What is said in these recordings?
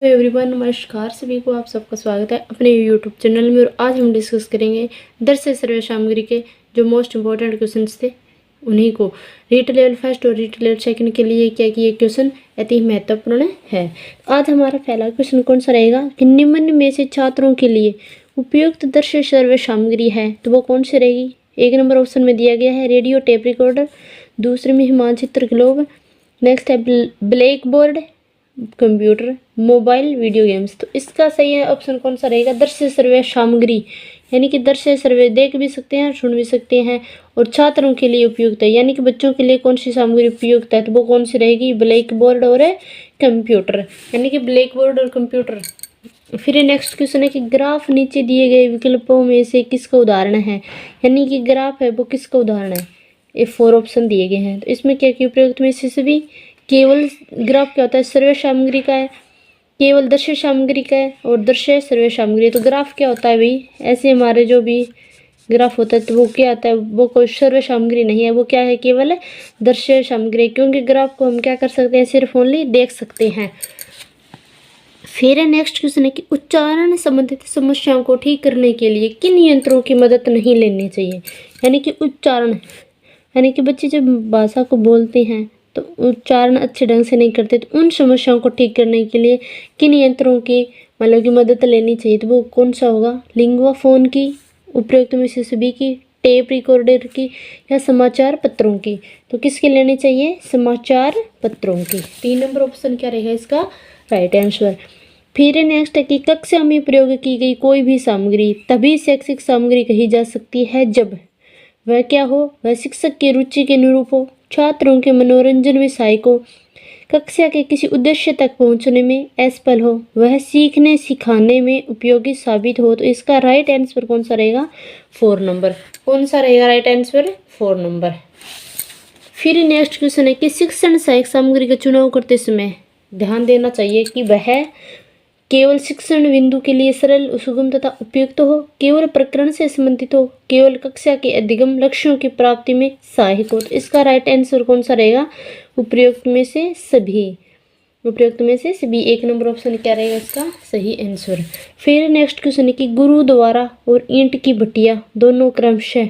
Everyone, नमस्कार सभी को। आप सबका स्वागत है अपने यूट्यूब चैनल में। और आज हम डिस्कस करेंगे दरअसल सर्वे सामग्री के जो मोस्ट इम्पोर्टेंट क्वेश्चंस थे उन्हीं को। रीट लेवल फर्स्ट और रीट लेवल सेकंड के लिए क्या कि ये क्वेश्चन अति महत्वपूर्ण है। आज हमारा पहला क्वेश्चन कौन सा रहेगा कि निम्न में से छात्रों के लिए उपयुक्त दरअसल सर्वे सामग्री है, तो वो कौन सी रहेगी। एक नंबर ऑप्शन में दिया गया है रेडियो टेप रिकॉर्डर, दूसरे में मानचित्र ग्लोब, नेक्स्ट है black board, computer, mobile, video games. तो इसका सही है ऑप्शन कौन सा रहेगा, दृश्य सर्वे सामग्री, यानी कि दृश्य सर्वे देख भी सकते हैं, सुन भी सकते हैं और छात्रों के लिए उपयुक्त है, यानी कि बच्चों के लिए कौन सी सामग्री उपयुक्त है, तो वो कौन सी रहेगी, ब्लैक बोर्ड और कंप्यूटर, यानी कि ब्लैक बोर्ड और कंप्यूटर। फिर नेक्स्ट क्वेश्चन है कि ग्राफ नीचे दिए गए विकल्पों में से किसका उदाहरण है, यानी कि ग्राफ है वो किसका उदाहरण है। ये 4 ऑप्शन दिए गए हैं, तो इसमें क्या क्या उपयुक्त में से सभी। केवल ग्राफ क्या होता है, सर्वे सामग्री का है, केवल दृश्य सामग्री का है और दृश्य सर्वे सामग्री। तो ग्राफ क्या होता है भाई, ऐसे हमारे जो भी ग्राफ होता है तो वो क्या आता है, वो कोई सर्वे सामग्री नहीं है, वो क्या है, केवल दृश्य सामग्री। क्योंकि ग्राफ को हम क्या कर सकते हैं, सिर्फ ओनली देख सकते हैं। फिर नेक्स्ट क्वेश्चन है कि उच्चारण संबंधित समस्याओं को ठीक करने के लिए किन यंत्रों की मदद नहीं लेनी चाहिए, यानी कि उच्चारण, यानी कि बच्चे जब भाषा को बोलते हैं तो उच्चारण अच्छे ढंग से नहीं करते, तो उन समस्याओं को ठीक करने के लिए किन यंत्रों की मतलब की मदद लेनी चाहिए, तो वो कौन सा होगा, लिंगुआ फोन की, उपयुक्त में से सभी की, टेप रिकॉर्डर की या समाचार पत्रों की। तो किसके लेनी चाहिए, समाचार पत्रों की। 3 नंबर ऑप्शन क्या रहेगा इसका राइट आंसर। फिर नेक्स्ट है कि कक्षा में प्रयोग की गई कोई भी सामग्री तभी शैक्षिक सामग्री कही जा सकती है जब वह क्या हो, वह शिक्षक की रुचि के अनुरूप हो, छात्रों के मनोरंजन में सहायक हो, कक्षा के किसी उद्देश्य तक पहुंचने में असफल हो, वह सीखने सिखाने में उपयोगी साबित हो। तो इसका राइट आंसर कौन सा रहेगा, 4 नंबर। कौन सा रहेगा राइट आंसर, 4 नंबर। फिर नेक्स्ट क्वेश्चन है कि शिक्षण सहायक सामग्री का चुनाव करते समय ध्यान देना चाहिए कि वह केवल शिक्षण बिंदु के लिए सरल, सुगम तथा उपयुक्त हो, केवल प्रकरण से संबंधित हो, केवल कक्षा के अधिगम लक्ष्यों की प्राप्ति में सहायक हो। तो इसका राइट आंसर कौन सा रहेगा, उपयुक्त में से सभी, उपयुक्त में से सभी। 1 नंबर ऑप्शन क्या रहेगा इसका सही आंसर। फिर नेक्स्ट क्वेश्चन है कि गुरुद्वारा और ईंट की भट्टियां दोनों क्रमशः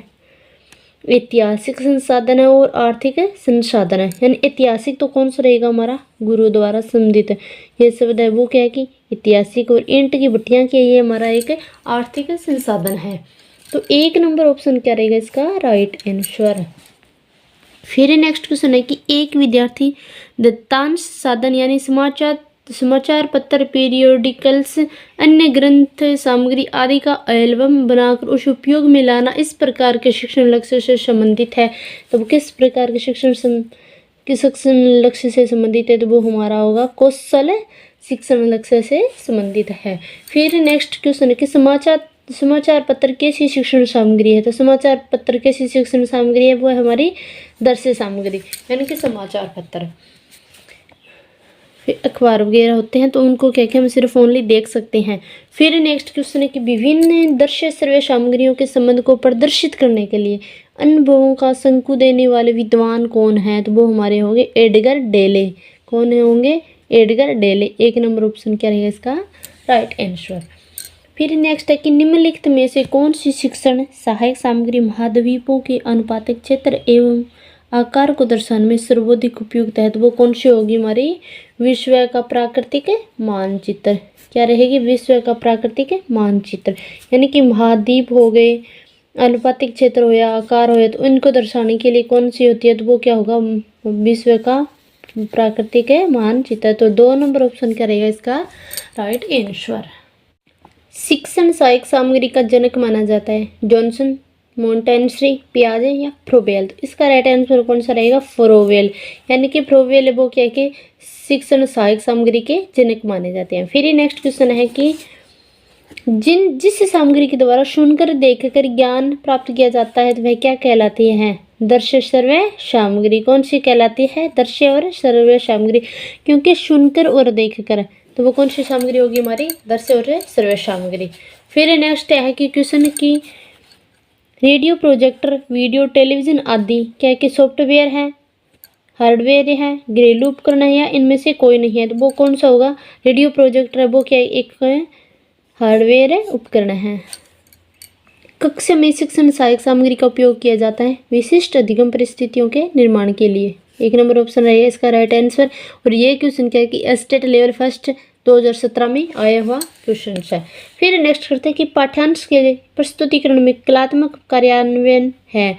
ऐतिहासिक संसाधन है और आर्थिक संसाधन है, यानी ऐतिहासिक तो कौन सा रहेगा हमारा, गुरुद्वारा संबंधित ये शब्द है वो क्या है कि ऐतिहासिक, और ईंट की भट्टियां क्या, ये हमारा एक आर्थिक संसाधन है। तो 1 नंबर ऑप्शन क्या रहेगा इसका राइट आंसर। फिर नेक्स्ट क्वेश्चन है कि एक विद्यार्थी दत्तांश साधन यानी समाचार पत्र, पीरियोडिकल्स, अन्य ग्रंथ सामग्री आदि का एल्बम बनाकर उस उपयोग में लाना इस प्रकार के शिक्षण लक्ष्य से संबंधित है। तो किस प्रकार के शिक्षण लक्ष्य से संबंधित है, तो वो हमारा होगा कौशल शिक्षण लक्ष्य से संबंधित है। फिर नेक्स्ट क्वेश्चन है कि समाचार पत्र कैसी शिक्षण सामग्री है, तो समाचार पत्र कैसी शिक्षण सामग्री है, वो है हमारी दृश्य सामग्री, यानी कि समाचार पत्र। फिर अखबार वगैरह होते हैं तो उनको क्या क्या हम सिर्फ ओनली देख सकते हैं। फिर नेक्स्ट क्वेश्चन है कि विभिन्न दृश्य सर्वे सामग्रियों के संबंध को प्रदर्शित करने के लिए अनुभवों का शंकु देने वाले विद्वान कौन है, तो वो हमारे होंगे एडगर डेले। कौन होंगे, एडगर डेले। 1 नंबर ऑप्शन क्या रहेगा इसका राइट आंसर। फिर नेक्स्ट है कि निम्नलिखित में से कौन सी शिक्षण सहायक सामग्री महाद्वीपों के अनुपातिक क्षेत्र एवं आकार को दर्शाने में सर्वाधिक उपयुक्त है, तो वो कौन सी होगी हमारी विश्व का प्राकृतिक मानचित्र। क्या रहेगी, विश्व का प्राकृतिक मानचित्र, यानी कि महाद्वीप हो गए, अनुपातिक क्षेत्र हो या आकार हो या, तो इनको दर्शाने के लिए कौन सी होती है, तो वो क्या होगा विश्व का प्राकृतिक मानचित्र। तो 2 नंबर ऑप्शन क्या रहेगा इसका राइट आंसर। शिक्षण सहायक सामग्री का जनक माना जाता है जॉनसन, मोंटेनसरी, पियाजे या फ्रोबेल। तो इसका राइट आंसर कौन सा रहेगा, फ्रोबेल, यानी कि फ्रोबेल वो क्या कि शिक्षण सहायक सामग्री के जनक माने जाते हैं। फिर नेक्स्ट क्वेश्चन है कि जिस सामग्री के द्वारा सुनकर देखकर ज्ञान प्राप्त किया जाता है तो वह क्या कहलाती है, दृश्य सर्वे सामग्री। कौन सी कहलाती है, दृश्य और सर्वे सामग्री, क्योंकि सुनकर और देखकर, तो वो कौन सी सामग्री होगी हमारी, दृश्य और सर्वे सामग्री। फिर नेक्स्ट है कि क्वेश्चन की रेडियो, प्रोजेक्टर, वीडियो, टेलीविजन आदि क्या कि सॉफ्टवेयर है, हार्डवेयर है, घरेलू उपकरण है या इनमें से कोई नहीं है, तो वो कौन सा होगा? रेडियो प्रोजेक्टर है, वो क्या है? एक हार्डवेयर है, उपकरण है। कक्षा में शिक्षण सहायक सामग्री का उपयोग किया जाता है विशिष्ट अधिगम परिस्थितियों के निर्माण के लिए। 1 नंबर ऑप्शन रहेगा इसका राइट आंसर। और ये क्वेश्चन क्या है कि स्टेट लेवल फर्स्ट 2017 में आया हुआ क्वेश्चन है। फिर नेक्स्ट करते हैं कि पाठ्यांश के प्रस्तुतिकरण में कलात्मक कार्यान्वयन है,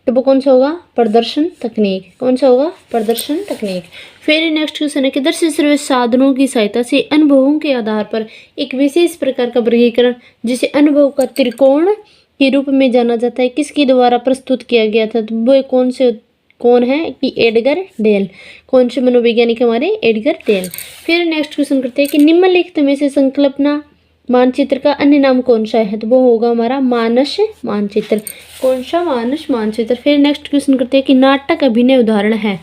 तो वो कौन सा होगा? प्रदर्शन तकनीक। कौन सा होगा? प्रदर्शन तकनीक। फिर नेक्स्ट क्वेश्चन है कि दृश्य श्रव्य साधनों की सहायता से अनुभवों के आधार पर एक विशेष प्रकार का वर्गीकरण जिसे अनुभव का त्रिकोण के रूप में जाना जाता है किसके द्वारा प्रस्तुत किया गया था? तो वो कौन है कि एडगर डेल। कौन से मनोवैज्ञानिक हमारे? Edgar Dale. फिर नेक्स्ट क्वेश्चन करते हैं कि निम्नलिखित में से संकल्पना मानचित्र का अन्य नाम कौन सा है? तो वो होगा हमारा मानस मानचित्र। कौन सा? मानस मानचित्र। फिर नेक्स्ट क्वेश्चन करते हैं कि नाटक अभिनय उदाहरण है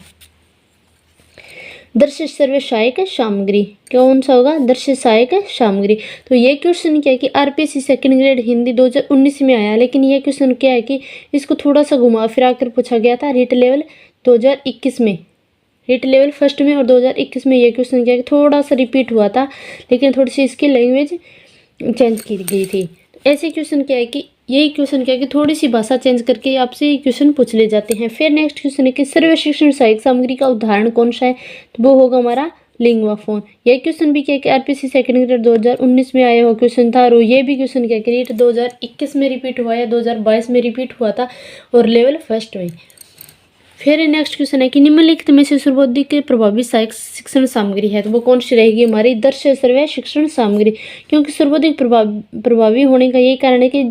दृश्य श्रव्य सहायक सामग्री। कौन सा होगा? दृश्य सहायक सामग्री। तो ये क्वेश्चन क्या है कि आरपीएससी सेकंड ग्रेड हिंदी 2019 में आया, लेकिन ये क्वेश्चन क्या है कि इसको थोड़ा सा घुमा फिरा कर पूछा गया था रीट लेवल 2021 में, रीट लेवल फर्स्ट में और 2021 में। ये क्वेश्चन क्या है कि थोड़ा सा रिपीट हुआ था, लेकिन थोड़ी सी इसकी लैंग्वेज चेंज की गई थी। ऐसे क्वेश्चन क्या है कि यही क्वेश्चन क्या है कि थोड़ी सी भाषा चेंज करके आपसे ये क्वेश्चन पूछ ले जाते हैं। फिर नेक्स्ट क्वेश्चन है कि सर्व शिक्षण सहायक सामग्री का उदाहरण कौन सा है? तो वो होगा हमारा लिंगवा फोन। यह क्वेश्चन भी क्या है कि आरपीएससी सेकंड ग्रेड 2019 में आया हुआ क्वेश्चन था, और ये भी क्वेश्चन क्या है कि रीट 2021 में रिपीट हुआ है, 2022 में रिपीट हुआ था और लेवल फर्स्ट में। फिर नेक्स्ट क्वेश्चन है कि निम्नलिखित में से सर्वोधिक के प्रभावी सहायक शिक्षण सामग्री है, तो वो कौन सी रहेगी? हमारी दृश्य श्रव्य शिक्षण सामग्री। क्योंकि सर्वोधिक प्रभावी होने का यही कारण है कि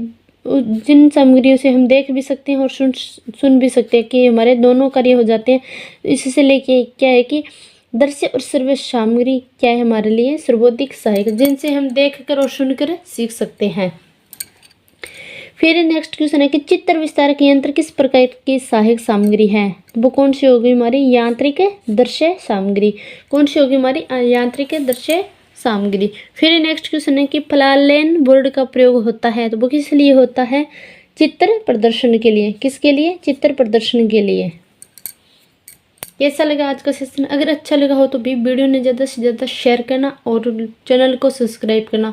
जिन सामग्रियों से हम देख भी सकते हैं और सुन भी सकते हैं कि हमारे दोनों कार्य हो जाते हैं। इससे लेके क्या है कि दृश्य और श्रव्य सामग्री क्या है हमारे लिए? सर्वोधिक सहायक, जिनसे हम देख कर और सुनकर सीख सकते हैं। फिर नेक्स्ट क्वेश्चन है कि चित्र विस्तारक यंत्र किस प्रकार की सहायक सामग्री है? वो कौन सी होगी? हमारी यांत्रिक दृश्य सामग्री। कौन सी होगी? हमारी यांत्रिक दृश्य सामग्री। फिर नेक्स्ट क्वेश्चन है कि फ्लालेन बोर्ड का प्रयोग होता है, तो वो किस लिए होता है? चित्र प्रदर्शन के लिए। किसके लिए? चित्र प्रदर्शन के लिए। कैसा लगा आज का सेशन? अगर अच्छा लगा हो तो भी वीडियो ने ज़्यादा से ज़्यादा शेयर करना और चैनल को सब्सक्राइब करना।